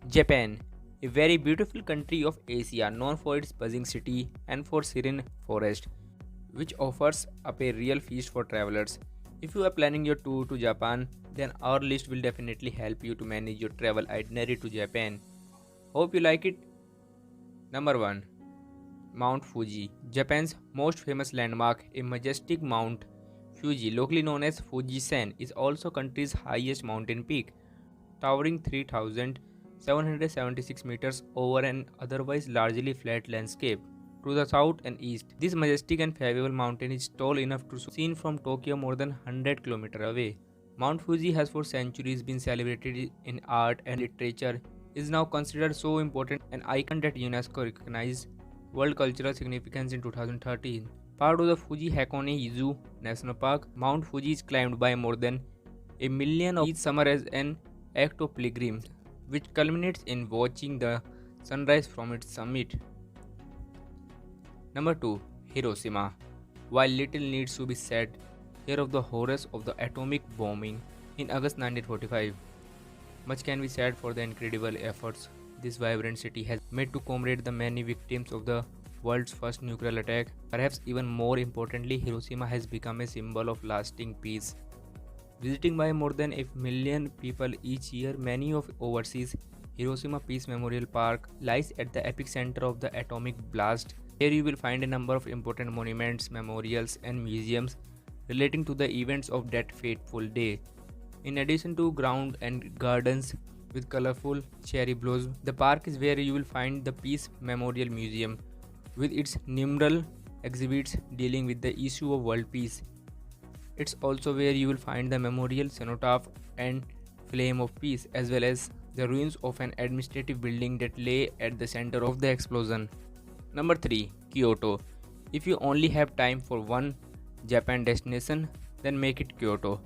Japan, a very beautiful country of Asia known for its buzzing city and for serene forest, which offers up a real feast for travelers. If you are planning your tour to Japan, then our list will definitely help you to manage your travel itinerary to Japan. Hope you like it. Number 1. Mount Fuji, Japan's most famous landmark, a majestic Mount Fuji, locally known as Fuji-san, is also country's highest mountain peak, towering 3,776 meters over an otherwise largely flat landscape. To the south and east, this majestic and favorable mountain is tall enough to be seen from Tokyo more than 100 kilometers away. Mount Fuji has for centuries been celebrated in art and literature, is now considered so important an icon that UNESCO recognized World Cultural Significance in 2013. Part of the Fuji Hakone-Izu National Park, Mount Fuji is climbed by more than a million of each summer as an act of pilgrimage, which culminates in watching the sunrise from its summit. Number 2. Hiroshima. While little needs to be said here of the horrors of the atomic bombing in August 1945, much can be said for the incredible efforts this vibrant city has made to commemorate the many victims of the world's first nuclear attack. Perhaps even more importantly, Hiroshima has become a symbol of lasting peace. Visiting by more than a million people each year, many of overseas, Hiroshima Peace Memorial Park lies at the epicenter of the atomic blast. Here you will find a number of important monuments, memorials, and museums relating to the events of that fateful day. In addition to grounds and gardens with colorful cherry blossoms, the park is where you will find the Peace Memorial Museum with its numerous exhibits dealing with the issue of world peace. It's also where you will find the memorial cenotaph and flame of peace, as well as the ruins of an administrative building that lay at the center of the explosion. Number 3. Kyoto. If you only have time for one Japan destination, then make it Kyoto.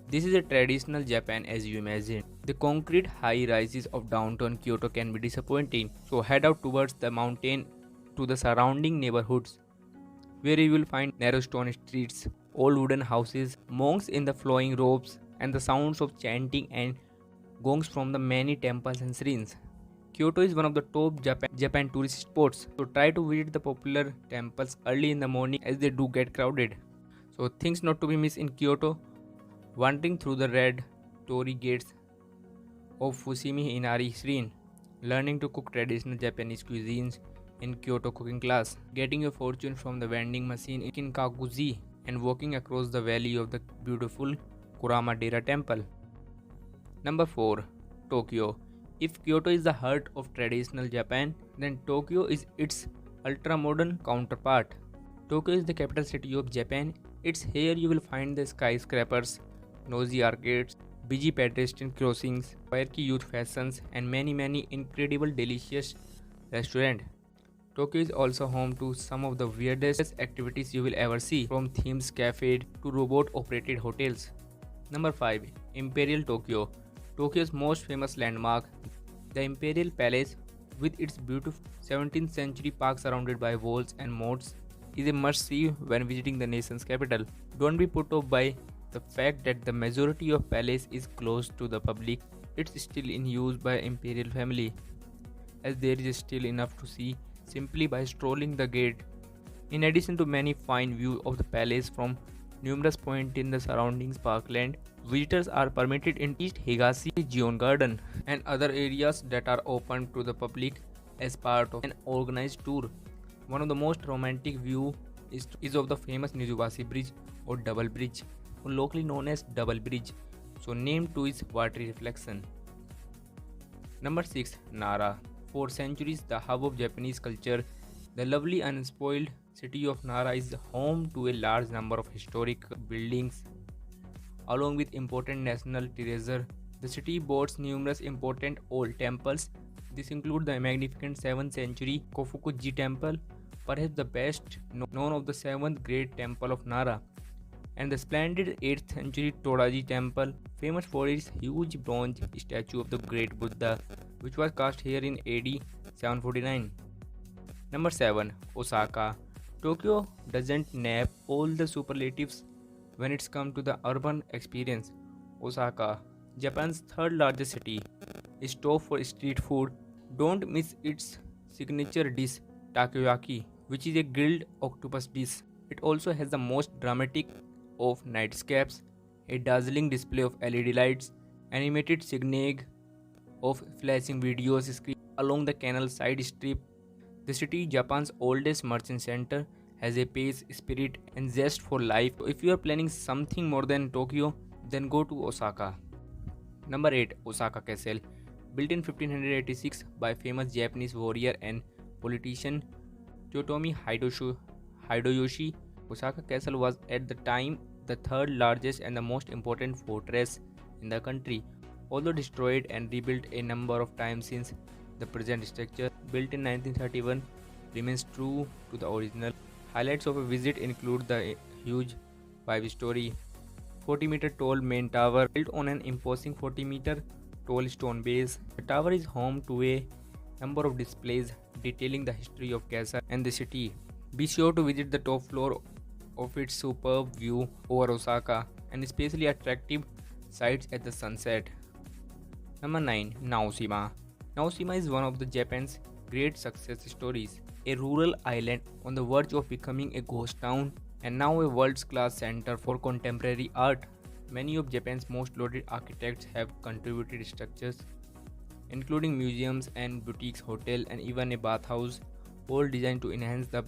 This is a traditional Japan as you imagine. The concrete high rises of downtown Kyoto can be disappointing, so head out towards the mountain to the surrounding neighborhoods, where you will find narrow stone streets, old wooden houses, monks in the flowing robes, and the sounds of chanting and gongs from the many temples and shrines. Kyoto is one of the top Japan tourist spots, so try to visit the popular temples early in the morning as they do get crowded. So things not to be missed in Kyoto: wandering through the red torii gates of Fushimi Inari Shrine, learning to cook traditional Japanese cuisines in Kyoto cooking class, getting your fortune from the vending machine in Kinkakuji, and walking across the valley of the beautiful Kurama-dera temple. Number 4. Tokyo. If Kyoto is the heart of traditional Japan, then Tokyo is its ultra-modern counterpart. Tokyo is the capital city of Japan. It's here you will find the skyscrapers, nosy arcades, busy pedestrian crossings, quirky youth fashions, and many incredible delicious restaurants. Tokyo is also home to some of the weirdest activities you will ever see, from themed cafes to robot-operated hotels. Number 5. Imperial Tokyo. Tokyo's most famous landmark, the Imperial Palace, with its beautiful 17th century park surrounded by walls and moats, is a must-see when visiting the nation's capital. Don't be put off by the fact that the majority of palace is closed to the public. It's still in use by imperial family, as there is still enough to see simply by strolling the gate. In addition to many fine views of the palace from numerous points in the surrounding parkland, visitors are permitted in East Higashi Gion Garden and other areas that are open to the public as part of an organized tour. One of the most romantic views is of the famous Nizubashi Bridge or Double Bridge, locally known as Double Bridge, so named to its watery reflection. Number 6. Nara. For centuries, the hub of Japanese culture, the lovely unspoiled city of Nara is home to a large number of historic buildings, along with important national treasures. The city boasts numerous important old temples. This includes the magnificent 7th century Kofukuji temple, perhaps the best known of the 7th great temple of Nara, and the splendid 8th century Toraji temple, famous for its huge bronze statue of the great Buddha, which was cast here in AD 749. Number 7. Osaka. Tokyo doesn't nab all the superlatives when it's come to the urban experience. Osaka, Japan's third largest city, a stop for street food. Don't miss its signature dish, takoyaki, which is a grilled octopus dish. It also has the most dramatic of nightscapes, a dazzling display of LED lights, animated signage of flashing videos screen along the canal side strip. The city, Japan's oldest merchant center, has a pace, spirit, and zest for life. So if you are planning something more than Tokyo, then go to Osaka. Number 8. Osaka Castle. Built in 1586 by famous Japanese warrior and politician Hideyoshi, Osaka Castle was at the time the third largest and the most important fortress in the country. Although destroyed and rebuilt a number of times since, the present structure, built in 1931, remains true to the original. Highlights of a visit include the huge 5-story, 40-meter tall main tower built on an imposing 40-meter tall stone base. The tower is home to a number of displays detailing the history of castle and the city. Be sure to visit the top floor of its superb view over Osaka and especially attractive sights at the sunset. Number 9. Naoshima. Naoshima is one of the Japan's great success stories. A rural island on the verge of becoming a ghost town and now a world-class center for contemporary art. Many of Japan's most lauded architects have contributed structures, including museums and boutiques, hotel, and even a bathhouse, all designed to enhance the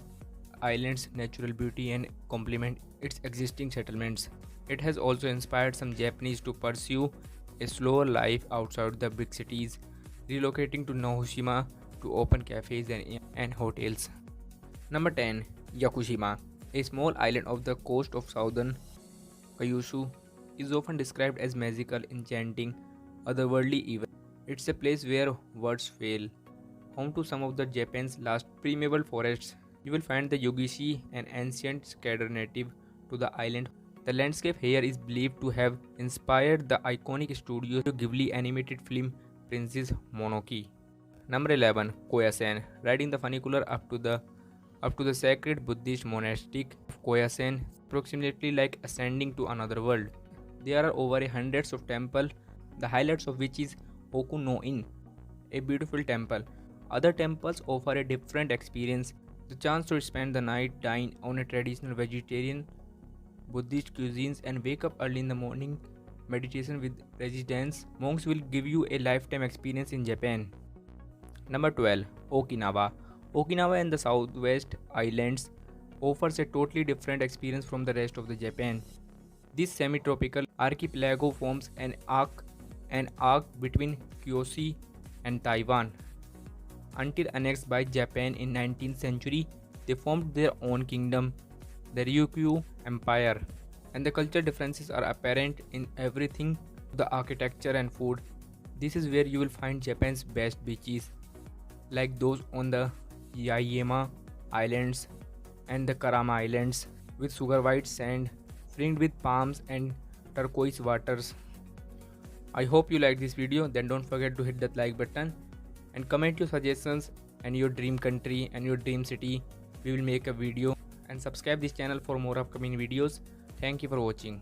island's natural beauty and complement its existing settlements. It has also inspired some Japanese to pursue a slower life outside the big cities, relocating to Naoshima to open cafes and hotels. Number 10. Yakushima. A small island off the coast of southern Kyushu is often described as magical, enchanting, otherworldly even. It's a place where words fail. Home to some of the Japan's last primeval forests, you will find the Yogishi, an ancient cedar native to the island. The landscape here is believed to have inspired the iconic Studio Ghibli animated film Princess Mononoke. Number 11. Koyasan. Riding the funicular up to the sacred Buddhist monastic of Koyasan, approximately like ascending to another world. There are over hundreds of temples, the highlights of which is Oku no In, a beautiful temple. Other temples offer a different experience, the chance to spend the night, dine on a traditional vegetarian Buddhist cuisines, and wake up early in the morning. Meditation with residents, monks will give you a lifetime experience in Japan. Number 12. Okinawa. Okinawa and the Southwest Islands offers a totally different experience from the rest of the Japan. This semi-tropical archipelago forms an arc between Kyushu and Taiwan. Until annexed by Japan in 19th century, they formed their own kingdom, the Ryukyu Empire, and the cultural differences are apparent in everything, the architecture and food. This is where you will find Japan's best beaches, like those on the Yaeyama Islands and the Karama Islands, with sugar white sand fringed with palms and turquoise waters. I hope you like this video. Then don't forget to hit that like button and comment your suggestions and your dream country and your dream city. We will make a video, and subscribe this channel for more upcoming videos. Thank you for watching.